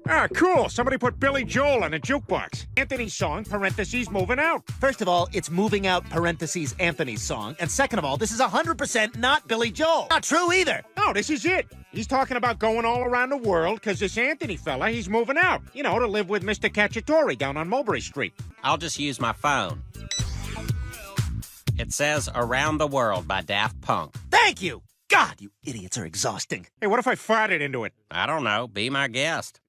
Ah, cool. Somebody put Billy Joel on a jukebox. Anthony's song, parentheses, moving out. First of all, it's moving out, parentheses, Anthony's song. And second of all, this is 100% not Billy Joel. Not true either. No, this is it. He's talking about going all around the world because this Anthony fella, he's moving out. You know, to live with Mr. Cacciatore down on Mulberry Street. I'll just use my phone. It says Around the World by Daft Punk. Thank you. God, you idiots are exhausting. Hey, what if I farted into it? I don't know. Be my guest.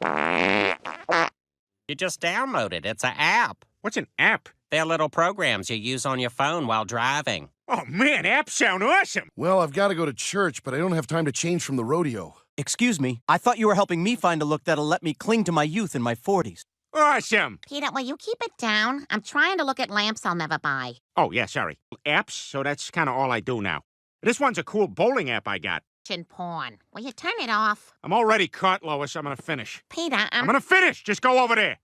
You just download it. It's an app. What's an app? They're little programs you use on your phone while driving. Oh, man, apps sound awesome. Well, I've got to go to church, but I don't have time to change from the rodeo. Excuse me, I thought you were helping me find a look that'll let me cling to my youth in my 40s. Awesome. Peter, will you keep it down? I'm trying to look at lamps I'll never buy. Oh, yeah, sorry. Apps, so that's kind of all I do now. This one's a cool bowling app I got. Porn. Will you turn it off? I'm already caught, Lois. I'm gonna finish. Peter, I'm gonna finish. Just go over there.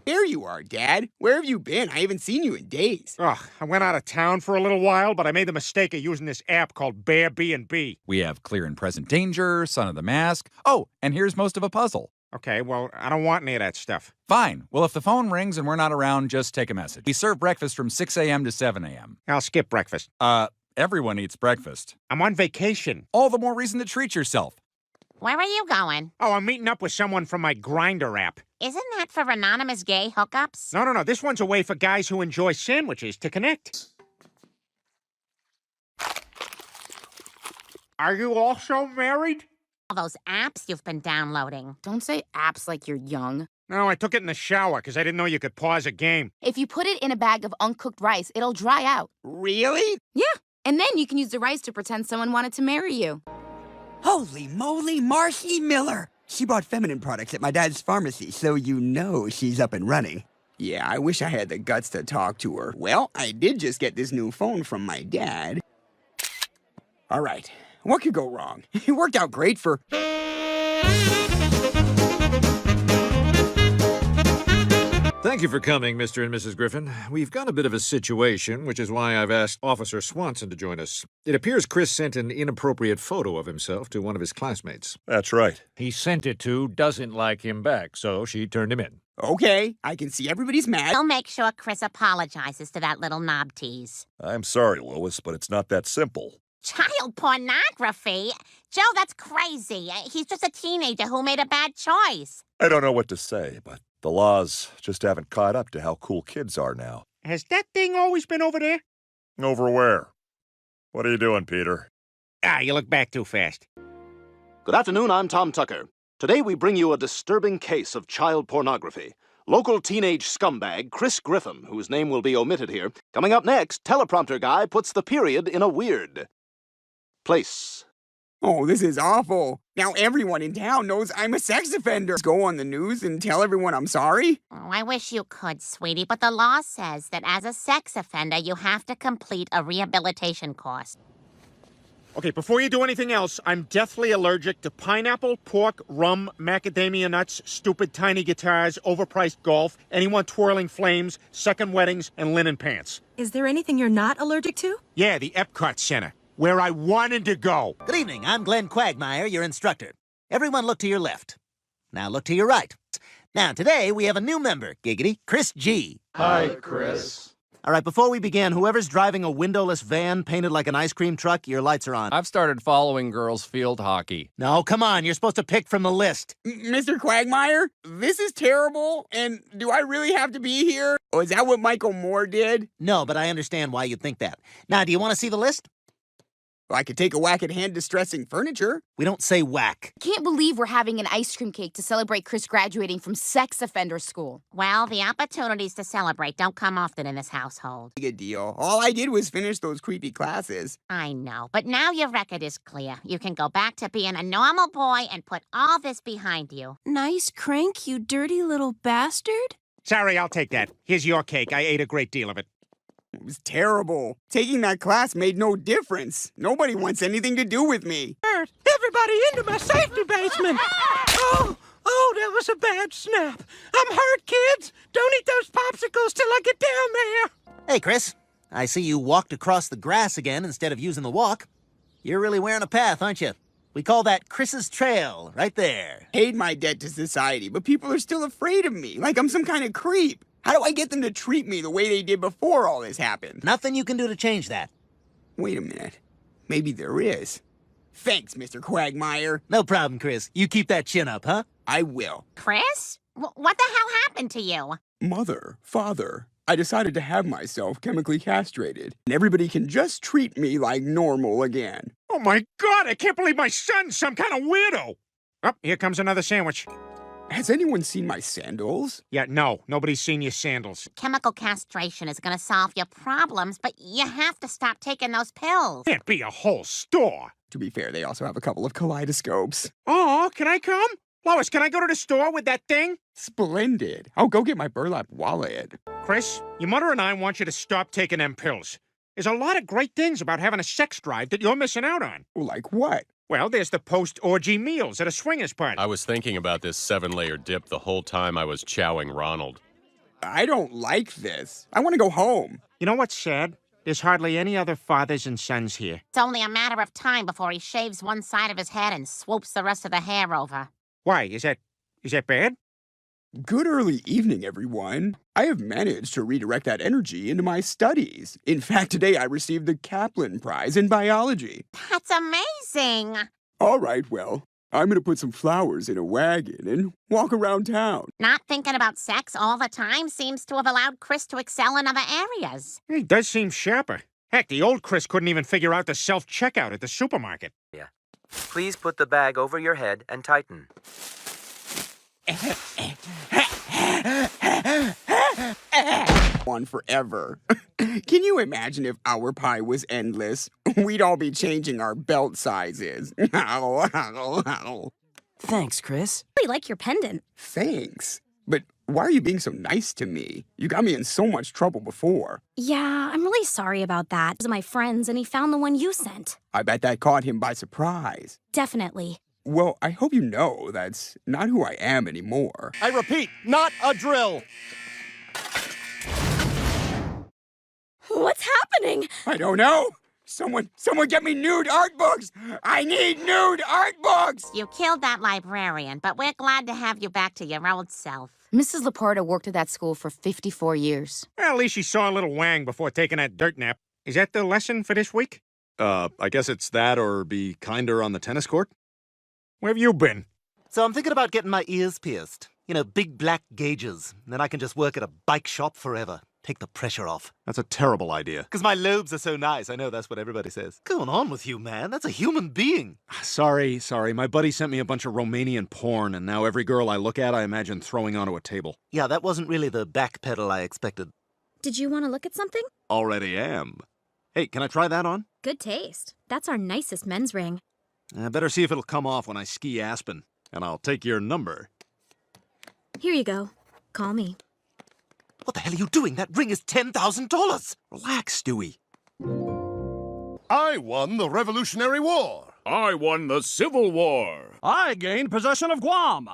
There you are, Dad. Where have you been? I haven't seen you in days. Ugh, I went out of town for a little while, but I made the mistake of using this app called Bear B&B. We have Clear and Present Danger, Son of the Mask. Oh, and here's most of a puzzle. Okay, well, I don't want any of that stuff. Fine. Well, if the phone rings and we're not around, just take a message. We serve breakfast from 6 a.m. to 7 a.m. I'll skip breakfast. Everyone eats breakfast. I'm on vacation. All the more reason to treat yourself. where are you going? Oh, I'm meeting up with someone from my Grindr app. Isn't that for anonymous gay hookups? No. This one's a way for guys who enjoy sandwiches to connect. Are you also married? All those apps you've been downloading. Don't say apps like you're young. No, I took it in the shower because I didn't know you could pause a game. If you put it in a bag of uncooked rice, it'll dry out. Really? Yeah, and then you can use the rice to pretend someone wanted to marry you. Holy moly, Marcy Miller! She bought feminine products at my dad's pharmacy, so you know she's up and running. Yeah, I wish I had the guts to talk to her. Well, I did just get this new phone from my dad. All right, what could go wrong? It worked out great for... Thank you for coming, Mr. and Mrs. Griffin. We've got a bit of a situation, which is why I've asked Officer Swanson to join us. It appears Chris sent an inappropriate photo of himself to one of his classmates. That's right. He sent it to doesn't like him back, so she turned him in. Okay, I can see everybody's mad. I'll make sure Chris apologizes to that little knob tease. I'm sorry, Lois, but it's not that simple. Child pornography? Joe, that's crazy. He's just a teenager who made a bad choice. I don't know what to say, but the laws just haven't caught up to how cool kids are now. Has that thing always been over there? Over where? What are you doing, Peter? You look back too fast. Good afternoon, I'm Tom Tucker. Today we bring you a disturbing case of child pornography. Local teenage scumbag Chris Griffin, whose name will be omitted here. Coming up next, teleprompter guy puts the period in a weird place. Oh, this is awful. Now everyone in town knows I'm a sex offender. Go on the news and tell everyone I'm sorry? Oh, I wish you could, sweetie, but the law says that as a sex offender, you have to complete a rehabilitation course. Okay, before you do anything else, I'm deathly allergic to pineapple, pork, rum, macadamia nuts, stupid tiny guitars, overpriced golf, anyone twirling flames, second weddings, and linen pants. Is there anything you're not allergic to? Yeah, the Epcot Center, where I wanted to go. Good evening, I'm Glenn Quagmire, your instructor. Everyone look to your left. Now look to your right. Now, today we have a new member, giggity, Chris G. Hi, Chris. All right, before we begin, whoever's driving a windowless van painted like an ice cream truck, your lights are on. I've started following girls' field hockey. No, come on, you're supposed to pick from the list. Mr. Quagmire, this is terrible, and do I really have to be here? Or is that what Michael Moore did? No, but I understand why you'd think that. Now, do you want to see the list? Well, I could take a whack at hand-distressing furniture. We don't say whack. Can't believe we're having an ice cream cake to celebrate Chris graduating from sex offender school. Well, the opportunities to celebrate don't come often in this household. Good deal. All I did was finish those creepy classes. I know, but now your record is clear. You can go back to being a normal boy and put all this behind you. Nice crank, you dirty little bastard. Sorry, I'll take that. Here's your cake. I ate a great deal of it. It was terrible. Taking that class made no difference. Nobody wants anything to do with me. Everybody into my safety basement. Oh, that was a bad snap. I'm hurt, kids. Don't eat those popsicles till I get down there. Hey, Chris. I see you walked across the grass again instead of using the walk. You're really wearing a path, aren't you? We call that Chris's Trail, right there. Paid my debt to society, but people are still afraid of me, like I'm some kind of creep. How do I get them to treat me the way they did before all this happened? Nothing you can do to change that. Wait a minute. Maybe there is. Thanks, Mr. Quagmire. No problem, Chris. You keep that chin up, huh? I will. Chris? What the hell happened to you? Mother, father, I decided to have myself chemically castrated, and everybody can just treat me like normal again. Oh my God, I can't believe my son's some kind of weirdo. Oh, here comes another sandwich. Has anyone seen my sandals? Yeah, no, nobody's seen your sandals. Chemical castration is going to solve your problems, but you have to stop taking those pills. Can't be a whole store. To be fair, they also have a couple of kaleidoscopes. Oh, can I come? Lois, can I go to the store with that thing? Splendid. I'll go get my burlap wallet. Chris, your mother and I want you to stop taking them pills. There's a lot of great things about having a sex drive that you're missing out on. Like what? Well, there's the post-orgy meals at a swingers party. I was thinking about this 7-layer dip the whole time I was chowing Ronald. I don't like this. I want to go home. You know what's sad? There's hardly any other fathers and sons here. It's only a matter of time before he shaves one side of his head and swoops the rest of the hair over. Why? Is that bad? Good early evening, everyone. I have managed to redirect that energy into my studies. In fact, today I received the Kaplan Prize in biology. That's amazing. All right, well, I'm going to put some flowers in a wagon and walk around town. Not thinking about sex all the time seems to have allowed Chris to excel in other areas. He does seem sharper. Heck, the old Chris couldn't even figure out the self-checkout at the supermarket. Yeah. Please put the bag over your head and tighten. On forever. Can you imagine if our pie was endless? We'd all be changing our belt sizes. Thanks, Chris. I really like your pendant. Thanks. But why are you being so nice to me? You got me in so much trouble before. Yeah, I'm really sorry about that. It was my friends, and he found the one you sent. I bet that caught him by surprise. Definitely. Well, I hope you know that's not who I am anymore. I repeat, not a drill. What's happening? I don't know. Someone get me nude art books! I need nude art books! You killed that librarian, but we're glad to have you back to your old self. Mrs. Laporta worked at that school for 54 years. Well, at least she saw a little wang before taking that dirt nap. Is that the lesson for this week? I guess it's that or be kinder on the tennis court. Where have you been? So I'm thinking about getting my ears pierced. You know, big black gauges. Then I can just work at a bike shop forever. Take the pressure off. That's a terrible idea. Because my lobes are so nice. I know that's what everybody says. Going on with you, man? That's a human being. Sorry. My buddy sent me a bunch of Romanian porn, and now every girl I look at, I imagine throwing onto a table. Yeah, that wasn't really the back pedal I expected. Did you want to look at something? Already am. Hey, can I try that on? Good taste. That's our nicest men's ring. I better see if it'll come off when I ski Aspen. And I'll take your number. Here you go. Call me. What the hell are you doing? That ring is $10,000. Relax, Stewie. I won the Revolutionary War. I won the Civil War. I gained possession of Guam.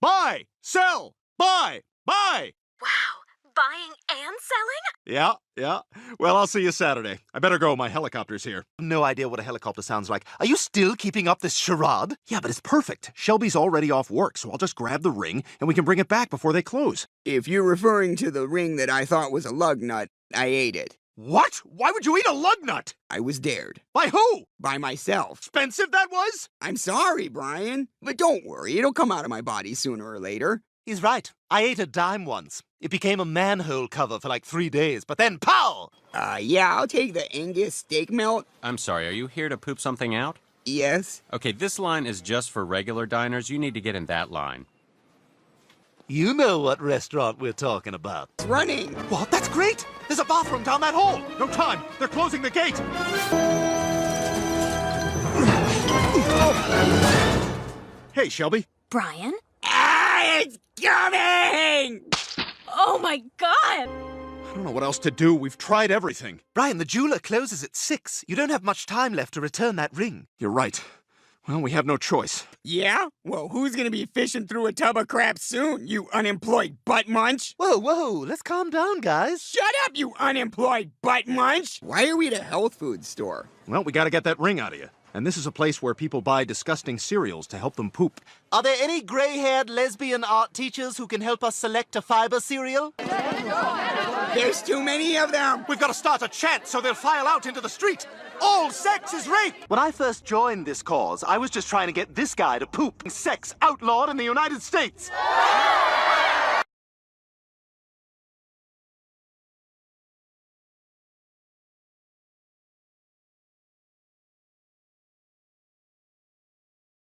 Buy, sell, buy, buy. Wow, buying and selling? Yeah. Well, I'll see you Saturday. I better go. My helicopter's here. No idea what a helicopter sounds like. Are you still keeping up this charade? Yeah, but it's perfect. Shelby's already off work, so I'll just grab the ring, and we can bring it back before they close. If you're referring to the ring that I thought was a lug nut, I ate it. What? Why would you eat a lug nut? I was dared. By who? By myself. Expensive that was? I'm sorry, Brian. But don't worry, it'll come out of my body sooner or later. He's right. I ate a dime once. It became a manhole cover for like 3 days, but then pow! Yeah, I'll take the Angus steak melt. I'm sorry, are you here to poop something out? Yes. Okay, this line is just for regular diners. You need to get in that line. You know what restaurant we're talking about. It's running. What? That's great! There's a bathroom down that hall! No time! They're closing the gate! Hey, Shelby. Brian? It's coming! Oh my God! I don't know what else to do. We've tried everything. Brian, the jeweler closes at 6. You don't have much time left to return that ring. You're right. Well, we have no choice. Yeah? Well, who's gonna be fishing through a tub of crap soon, you unemployed butt munch? Whoa, let's calm down, guys. Shut up, you unemployed butt munch! Why are we at a health food store? Well, we gotta get that ring out of you. And this is a place where people buy disgusting cereals to help them poop. Are there any gray-haired lesbian art teachers who can help us select a fiber cereal? There's too many of them. We've got to start a chant so they'll file out into the street. All sex is rape! When I first joined this cause, I was just trying to get this guy to poop. Sex outlawed in the United States.